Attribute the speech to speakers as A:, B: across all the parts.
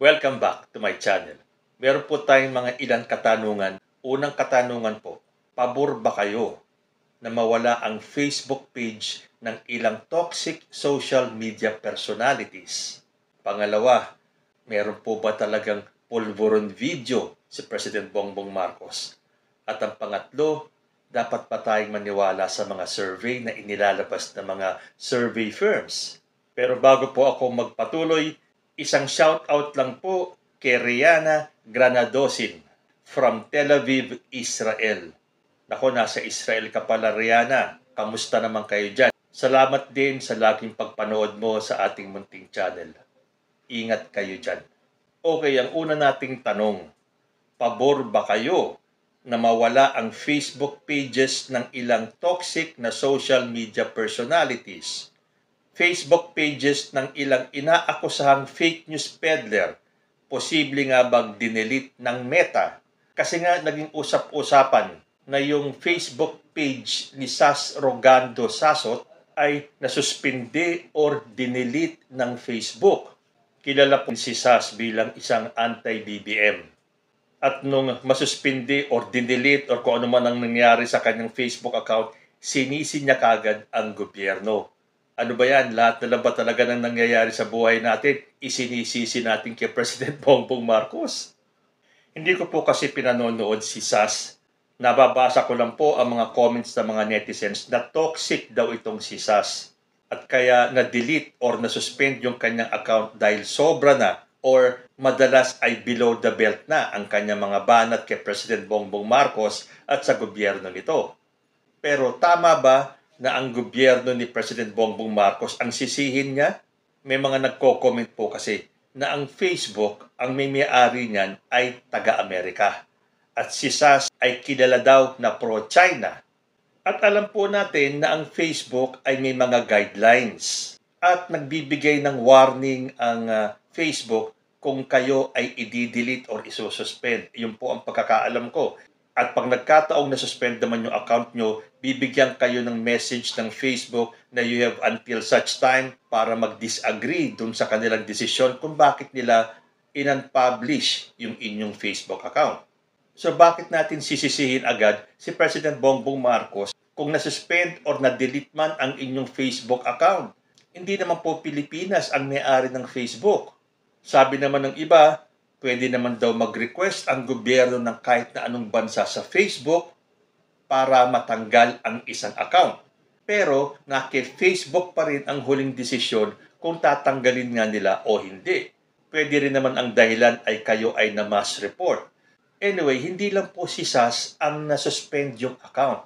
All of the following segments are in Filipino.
A: Welcome back to my channel. Meron po tayong mga ilang katanungan. Unang katanungan po, pabor ba kayo na mawala ang Facebook page ng ilang toxic social media personalities? Pangalawa, meron po ba talagang pulburon video si President Bongbong Marcos? At ang pangatlo, dapat pa tayong maniwala sa mga survey na inilalabas ng mga survey firms? Pero bago po ako magpatuloy, isang shoutout lang po kay Rihanna Granadosin from Tel Aviv, Israel. Nako, nasa Israel ka pala, Rihanna. Kamusta naman kayo dyan? Salamat din sa laging pagpanood mo sa ating munting channel. Ingat kayo dyan. Okay, ang una nating tanong. Pabor ba kayo na mawala ang Facebook pages ng ilang toxic na social media personalities? Facebook pages ng ilang inaakusahang fake news peddler, posible nga bang dinelete ng Meta? Kasi nga naging usap-usapan na yung Facebook page ni Sas Rogando Sasot ay nasuspindi or dinelete ng Facebook. Kilala po si Sas bilang isang anti-BBM. At nung masuspindi or dinelete or kung ano man ang nangyari sa kanyang Facebook account, sinisi niya kagad ang gobyerno. Ano ba yan? Lahat na lang ba talaga nang nangyayari sa buhay natin, isinisisi natin kay President Bongbong Marcos? Hindi ko po kasi pinanonood si Sas. Nababasa ko lang po ang mga comments ng mga netizens na toxic daw itong si Sas. At kaya na-delete or na-suspend yung kanyang account dahil sobra na or madalas ay below the belt na ang kanyang mga banat kay President Bongbong Marcos at sa gobyerno nito. Pero tama ba na ang gobyerno ni President Bongbong Marcos ang sisihin niya? May mga nagko-comment po kasi na ang Facebook, ang may-ari niyan ay taga-Amerika. At si Sas ay kilala daw na pro-China. At alam po natin na ang Facebook ay may mga guidelines. At nagbibigay ng warning ang Facebook kung kayo ay i-delete or isususpend. Yun po ang pagkakaalam ko. At pag nagkataong na-suspend naman yung account nyo, bibigyan kayo ng message ng Facebook na you have until such time para mag-disagree dun sa kanilang desisyon kung bakit nila in-unpublish yung inyong Facebook account. So bakit natin sisisihin agad si President Bongbong Marcos kung na-suspend or na-delete man ang inyong Facebook account? Hindi naman po Pilipinas ang may-ari ng Facebook. Sabi naman ng iba, pwede naman daw mag-request ang gobyerno ng kahit na anong bansa sa Facebook para matanggal ang isang account. Pero naki-Facebook pa rin ang huling desisyon kung tatanggalin nga nila o hindi. Pwede rin naman ang dahilan ay kayo ay na-mass report. Anyway, hindi lang po si Sas ang nasuspend yung account.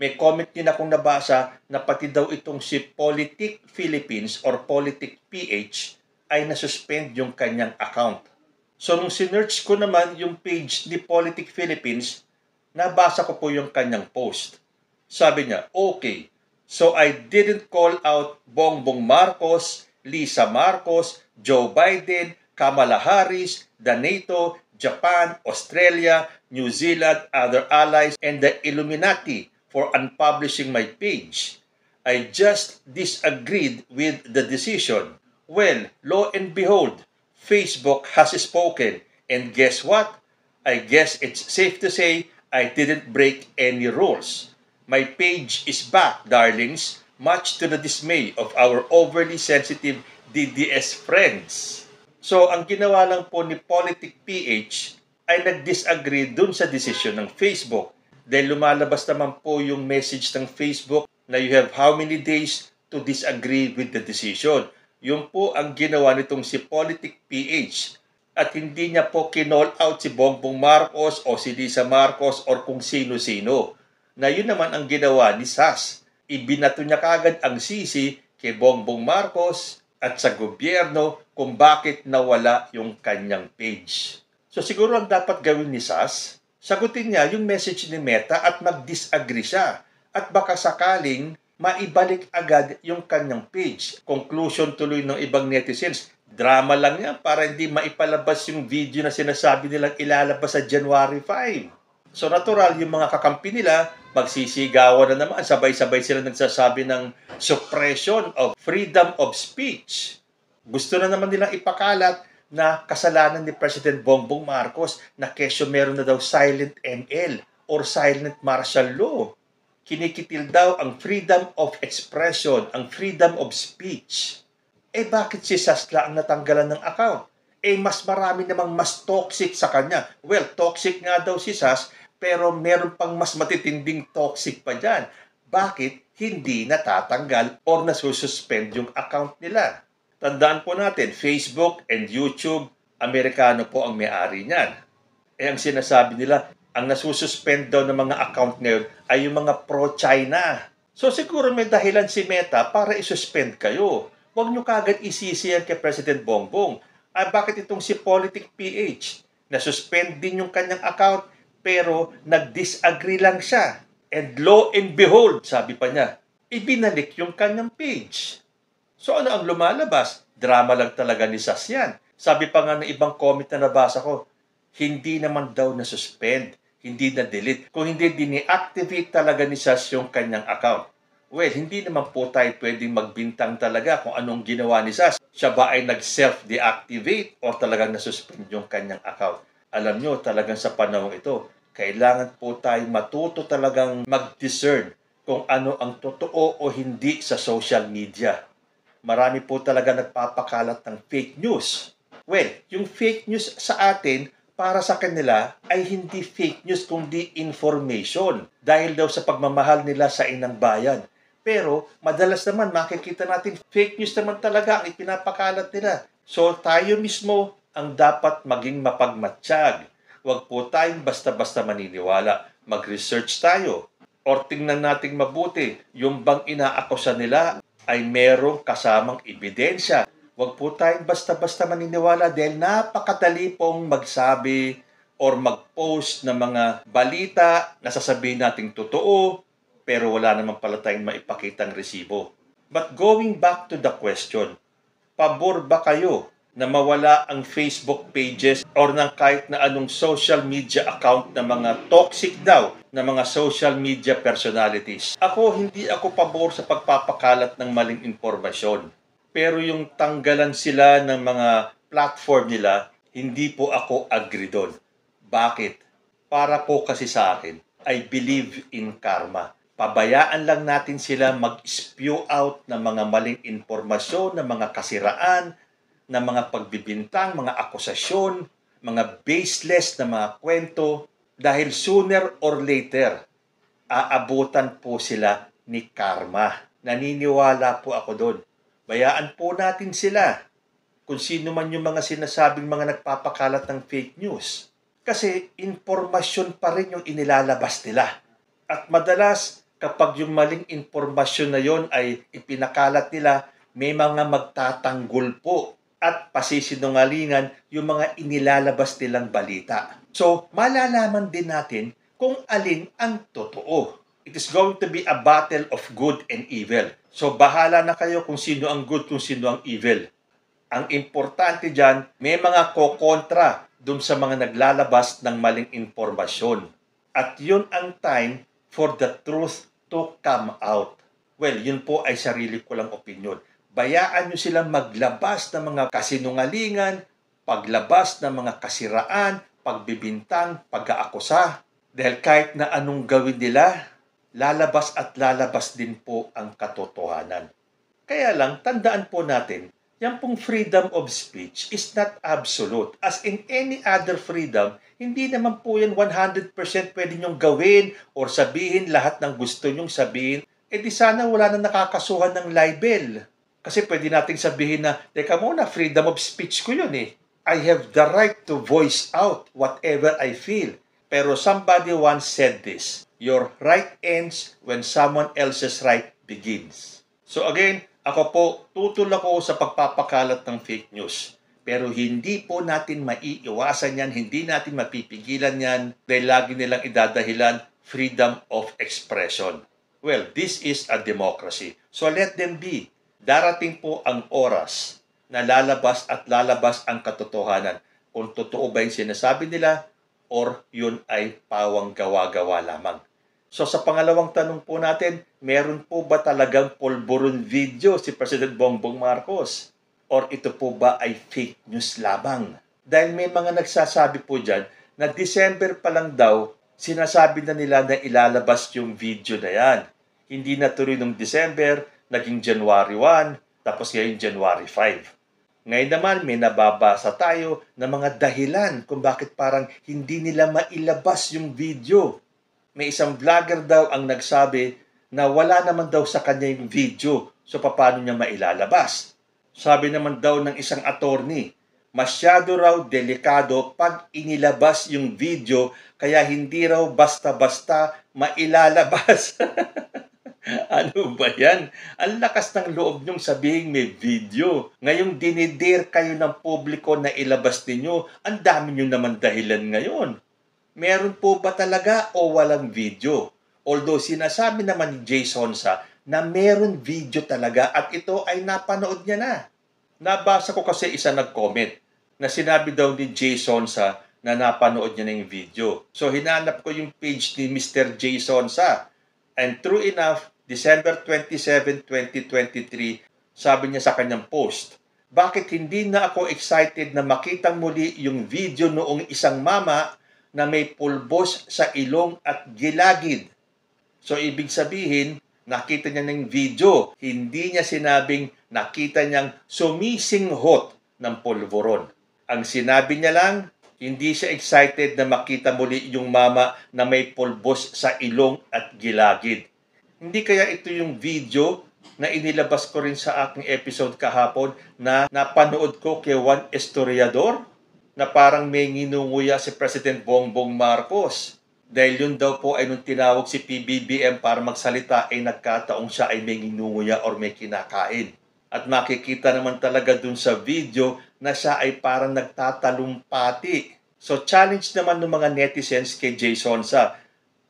A: May comment din akong nabasa na pati daw itong si Politic Philippines or Politic PH ay nasuspend yung kanyang account. So, nung sinearch ko naman yung page ni Politic Philippines, nabasa ko po yung kanyang post. Sabi niya, okay, so I didn't call out Bongbong Marcos, Lisa Marcos, Joe Biden, Kamala Harris, the NATO, Japan, Australia, New Zealand, other allies, and the Illuminati for unpublishing my page. I just disagreed with the decision. Well, lo and behold, Facebook has spoken. And guess what? I guess it's safe to say I didn't break any rules. My page is back, darlings, much to the dismay of our overly sensitive DDS friends. So, ang ginawa lang po ni Politic PH ay nag-disagree dun sa desisyon ng Facebook. Dahil lumalabas naman po yung message ng Facebook na you have how many days to disagree with the decision. Yun po ang ginawa nitong si Politic PH. At hindi niya po kinall out si Bongbong Marcos o si Lisa Marcos or kung sino-sino. Na yun naman ang ginawa ni Sas. Ibinato niya kagad ang sisi kay Bongbong Marcos at sa gobyerno kung bakit nawala yung kanyang page. So siguro ang dapat gawin ni Sas, sagutin niya yung message ni Meta at mag-disagree siya. At baka sakaling maibalik agad yung kanyang page. Conclusion tuloy ng ibang netizens, drama lang yan para hindi maipalabas yung video na sinasabi nilang ilalabas sa January 5. So natural, yung mga kakampi nila, magsisigawan na naman, sabay-sabay sila nagsasabi ng suppression of freedom of speech. Gusto na naman nilang ipakalat na kasalanan ni President Bongbong Marcos na kesyo meron na daw silent ML or silent martial law. Kinikitil daw ang freedom of expression, ang freedom of speech. Bakit si Sasla ang natanggalan ng account? Mas marami namang mas toxic sa kanya. Well, toxic nga daw si Sas, pero meron pang mas matitinding toxic pa dyan. Bakit hindi natatanggal or nasususpend yung account nila? Tandaan po natin, Facebook and YouTube, Amerikano po ang may-ari niyan. Ang sinasabi nila, ang nasususpend daw ng mga account na yun ay yung mga pro-China. So siguro may dahilan si Meta para isuspend kayo. Huwag nyo kagad isisi yan kay President Bongbong. Bakit itong si Politic PH? Nasuspend din yung kanyang account pero nag-disagree lang siya. And lo and behold, sabi pa niya, ibinalik yung kanyang page. So ano ang lumalabas? Drama lang talaga ni Sas yan. Sabi pa nga ng ibang comment na nabasa ko, hindi naman daw na-suspend, hindi na-delete. Kung hindi, dini-activate talaga ni Sas yung kanyang account. Well, hindi naman po tayo pwedeng magbintang talaga kung anong ginawa ni Sas. Siya ba ay nag-self-deactivate o talagang nasuspend yung kanyang account? Alam nyo, talagang sa panahon ito, kailangan po tayo matuto talagang mag-discern kung ano ang totoo o hindi sa social media. Marami po talaga nagpapakalat ng fake news. Well, yung fake news sa atin, para sa kanila ay hindi fake news kundi information dahil daw sa pagmamahal nila sa inang bayan. Pero madalas naman makikita natin fake news naman talaga ang ipinapakalat nila. So tayo mismo ang dapat maging mapagmatsyag. Huwag po tayong basta-basta maniniwala. Mag-research tayo. Or tingnan nating mabuti, yung bang inaakusa nila ay merong kasamang ebidensya. Huwag po tayong basta-basta maniniwala dahil napakadali pong magsabi or mag-post ng mga balita na sasabihin nating totoo, pero wala naman pala tayong maipakitang resibo. But going back to the question, pabor ba kayo na mawala ang Facebook pages or ng kahit na anong social media account ng mga toxic daw na mga social media personalities? Hindi ako pabor sa pagpapakalat ng maling impormasyon. Pero yung tanggalan sila ng mga platform nila, hindi po ako agree doon. Bakit? Para po kasi sa akin, I believe in karma. Pabayaan lang natin sila mag-spew out ng mga maling impormasyon, ng mga kasiraan, ng mga pagbibintang, mga akusasyon, mga baseless na mga kwento, dahil sooner or later, aabutan po sila ni karma. Naniniwala po ako doon. Bayaan po natin sila kung sino man yung mga sinasabing mga nagpapakalat ng fake news. Kasi impormasyon pa rin yung inilalabas nila. At madalas, kapag yung maling impormasyon na yon ay ipinakalat nila, may mga magtatanggol po at pasisinungalingan yung mga inilalabas nilang balita. So, malalaman din natin kung alin ang totoo. It is going to be a battle of good and evil. So, bahala na kayo kung sino ang good, kung sino ang evil. Ang importante dyan, may mga kokontra dun sa mga naglalabas ng maling impormasyon. At yun ang time for the truth to come out. Well, yun po ay sarili ko lang opinion. Bayaan nyo silang maglabas ng mga kasinungalingan, paglabas ng mga kasiraan, pagbibintang, pag-aakusa. Dahil kahit na anong gawin nila, lalabas at lalabas din po ang katotohanan. Kaya lang, tandaan po natin, yan pong freedom of speech is not absolute. As in any other freedom, hindi naman po yan 100% pwede nyong gawin or sabihin lahat ng gusto nyong sabihin. Di sana wala na nakakasuhan ng libel. Kasi pwede nating sabihin na, teka muna, freedom of speech ko yun eh. I have the right to voice out whatever I feel. Pero somebody once said this, your right ends when someone else's right begins. So again, ako po, tutol ako sa pagpapakalat ng fake news. Pero hindi po natin maiiwasan yan, hindi natin mapipigilan yan dahil lagi nilang idadahilan freedom of expression. Well, this is a democracy. So let them be. Darating po ang oras na lalabas at lalabas ang katotohanan. Kung totoo ba yung sinasabi nila or yun ay pawang gawa-gawa lamang. So sa pangalawang tanong po natin, meron po ba talagang pulburon video si President Bongbong Marcos? or ito po ba ay fake news lamang? Dahil may mga nagsasabi po dyan na December pa lang daw, sinasabi na nila na ilalabas yung video na yan. Hindi na tuloy nung December, naging January 1, tapos ngayon January 5. Ngayon naman, may nababasa tayo ng mga dahilan kung bakit parang hindi nila mailabas yung video. May isang vlogger daw ang nagsabi na wala naman daw sa kanya yung video, so paano niya mailalabas? Sabi naman daw ng isang attorney, masyado raw delikado pag inilabas yung video kaya hindi raw basta-basta mailalabas. Ano ba yan? Ang lakas ng loob nyong sabihin may video. Ngayong dinidir kayo ng publiko na ilabas ninyo, ang dami nyo naman dahilan ngayon. Meron po ba talaga o walang video? Although sinasabi naman ni Jason Sa na meron video talaga at ito ay napanood niya na. Nabasa ko kasi isa nag-comment na sinabi daw ni Jason Sa na napanood niya na yung video. So hinanap ko yung page ni Mr. Jason Sa. And true enough, December 27, 2023, sabi niya sa kanyang post, bakit hindi na ako excited na makitang muli yung video noong isang mama na may pulbos sa ilong at gilagid? So ibig sabihin, nakita niya ng video, hindi niya sinabing nakita niyang sumisinghot ng pulburon. Ang sinabi niya lang, hindi siya excited na makita muli yung mama na may pulbos sa ilong at gilagid. Hindi kaya ito yung video na inilabas ko rin sa aking episode kahapon na napanood ko kay Juan Historiador na parang may nginunguya si President Bongbong Marcos. Dahil yun daw po ay nung tinawag si PBBM para magsalita ay nagkataong siya ay may nginunguya or may kinakain. At makikita naman talaga dun sa video na siya ay parang nagtatalumpati. So challenge naman ng mga netizens kay Jason Sa,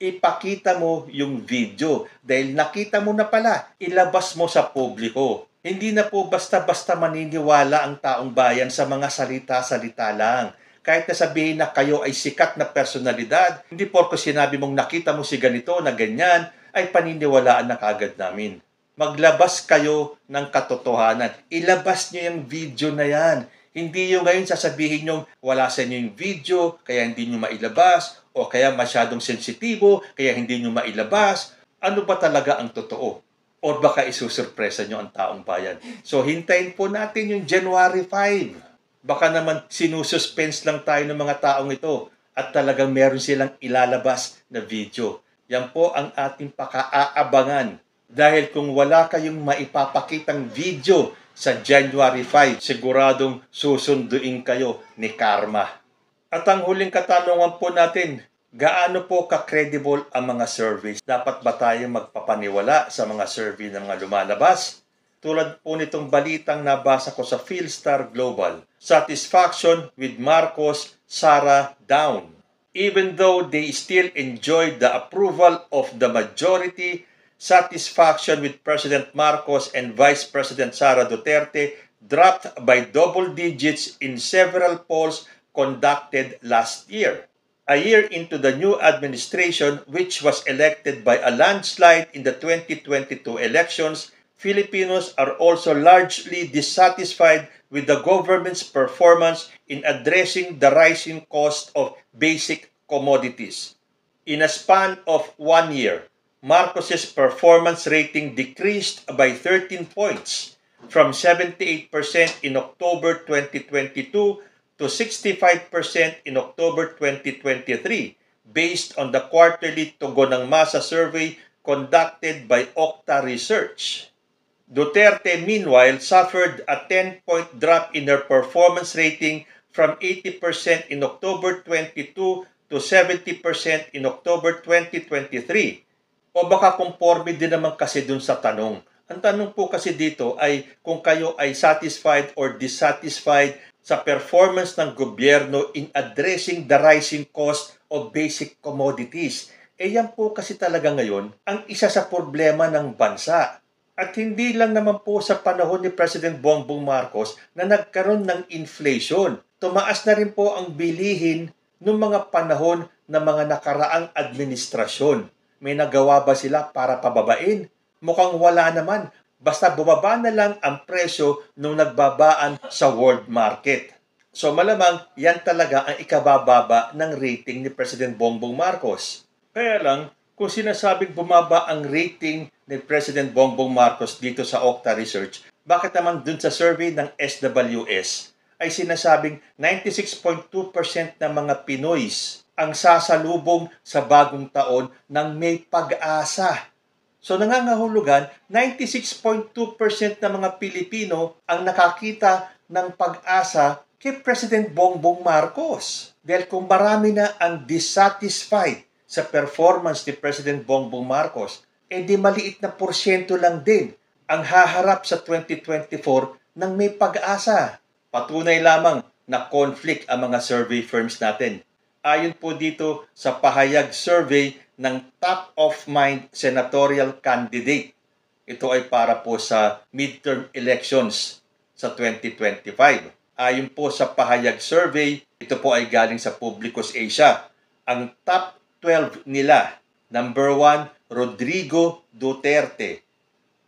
A: ipakita mo yung video dahil nakita mo na pala, ilabas mo sa publiko. Hindi na po basta-basta maniniwala ang taong bayan sa mga salita-salita lang. Kahit na sabihin na kayo ay sikat na personalidad, hindi porko sinabi mong nakita mo si ganito na ganyan, ay paniniwalaan na kagad namin. Maglabas kayo ng katotohanan. Ilabas niyo yung video na yan. Hindi yung ngayon sasabihin nyo wala sa inyo yung video, kaya hindi nyo mailabas, o kaya masyadong sensitibo, kaya hindi nyo mailabas. Ano ba talaga ang totoo? O baka isusurpresa nyo ang taong bayan. So hintayin po natin yung January 5. Baka naman sinususpense lang tayo ng mga taong ito at talagang meron silang ilalabas na video. Yan po ang ating paka-aabangan. Dahil kung wala kayong maipapakitang video sa January 5, siguradong susunduin kayo ni Karma. At ang huling katanungan po natin, gaano po ka-credible ang mga surveys? Dapat ba tayo magpapaniwala sa mga survey ng mga lumalabas? Tulad po nitong balitang nabasa ko sa Philstar Global, satisfaction with Marcos, Sara down. Even though they still enjoyed the approval of the majority, satisfaction with President Marcos and Vice President Sara Duterte dropped by double digits in several polls conducted last year. A year into the new administration, which was elected by a landslide in the 2022 elections, Filipinos are also largely dissatisfied with the government's performance in addressing the rising cost of basic commodities. In a span of 1 year, Marcos's performance rating decreased by 13 points from 78% in October 2022 to 65% in October 2023 based on the quarterly Tugon ng Masa survey conducted by Okta Research. Duterte, meanwhile, suffered a 10-point drop in her performance rating from 80% in October 22 to 70% in October 2023. O baka conforme din naman kasi dun sa tanong. Ang tanong po kasi dito ay kung kayo ay satisfied or dissatisfied sa performance ng gobyerno in addressing the rising cost of basic commodities. Yan po kasi talaga ngayon ang isa sa problema ng bansa. At hindi lang naman po sa panahon ni President Bongbong Marcos na nagkaroon ng inflation. Tumaas na rin po ang bilihin noong mga panahon ng mga nakaraang administrasyon. May nagawa ba sila para pababain? Mukhang wala naman. Basta bumaba na lang ang presyo nung nagbabaan sa world market. So malamang yan talaga ang ikabababa ng rating ni President Bongbong Marcos. Kaya lang, kung sinasabing bumaba ang rating ni President Bongbong Marcos dito sa Okta Research, bakit naman dun sa survey ng SWS ay sinasabing 96.2% ng mga Pinoys ang sasalubong sa bagong taon ng may pag-asa? So nangangahulugan, 96.2% ng mga Pilipino ang nakakita ng pag-asa kay President Bongbong Marcos. Dahil kung marami na ang dissatisfied sa performance ni President Bongbong Marcos, di maliit na porsyento lang din ang haharap sa 2024 ng may pag-asa. Patunay lamang na conflict ang mga survey firms natin. Ayon po dito sa pahayag survey ng top of mind senatorial candidate. Ito ay para po sa midterm elections sa 2025. Ayon po sa pahayag survey, ito po ay galing sa Publicus Asia. Ang top 12 nila, number 1, Rodrigo Duterte,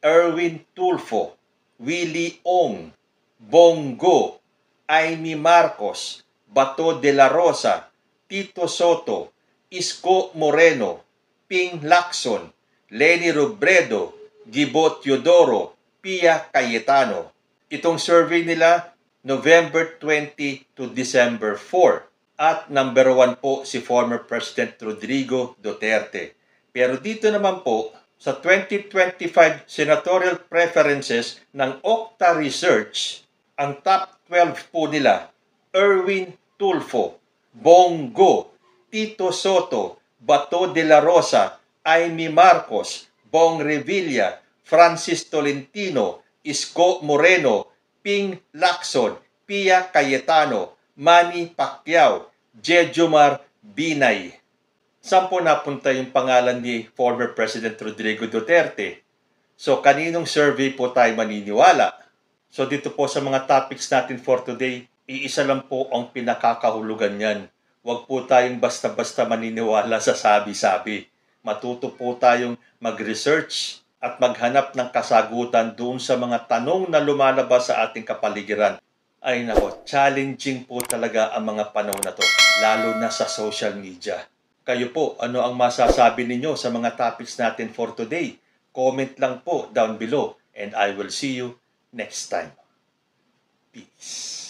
A: Erwin Tulfo, Willie Ong, Bongo, Amy Marcos, Bato de la Rosa, Tito Soto, Isko Moreno, Ping Lacson, Leni Robredo, Gibo Teodoro, Pia Cayetano. Itong survey nila, November 20 to December 4. At number 1 po si former President Rodrigo Duterte. Pero dito naman po, sa 2025 senatorial preferences ng Okta Research, ang top 12 po nila, Erwin Tulfo, Bongo, Tito Soto, Bato de la Rosa, Amy Marcos, Bong Revilla, Francis Tolentino, Isko Moreno, Ping Lacson, Pia Cayetano, Manny Pacquiao, Jejomar Binay. Saan po napunta yung pangalan ni former President Rodrigo Duterte? So kaninong survey po tayo maniniwala? So dito po sa mga topics natin for today, iisa lang po ang pinakakahulugan niyan. Huwag po tayong basta-basta maniniwala sa sabi-sabi. Matuto po tayong mag-research at maghanap ng kasagutan doon sa mga tanong na lumalabas sa ating kapaligiran. Ay nako, challenging po talaga ang mga panahon na to, lalo na sa social media. Kayo po, ano ang masasabi ninyo sa mga topics natin for today? Comment lang po down below and I will see you next time. Peace.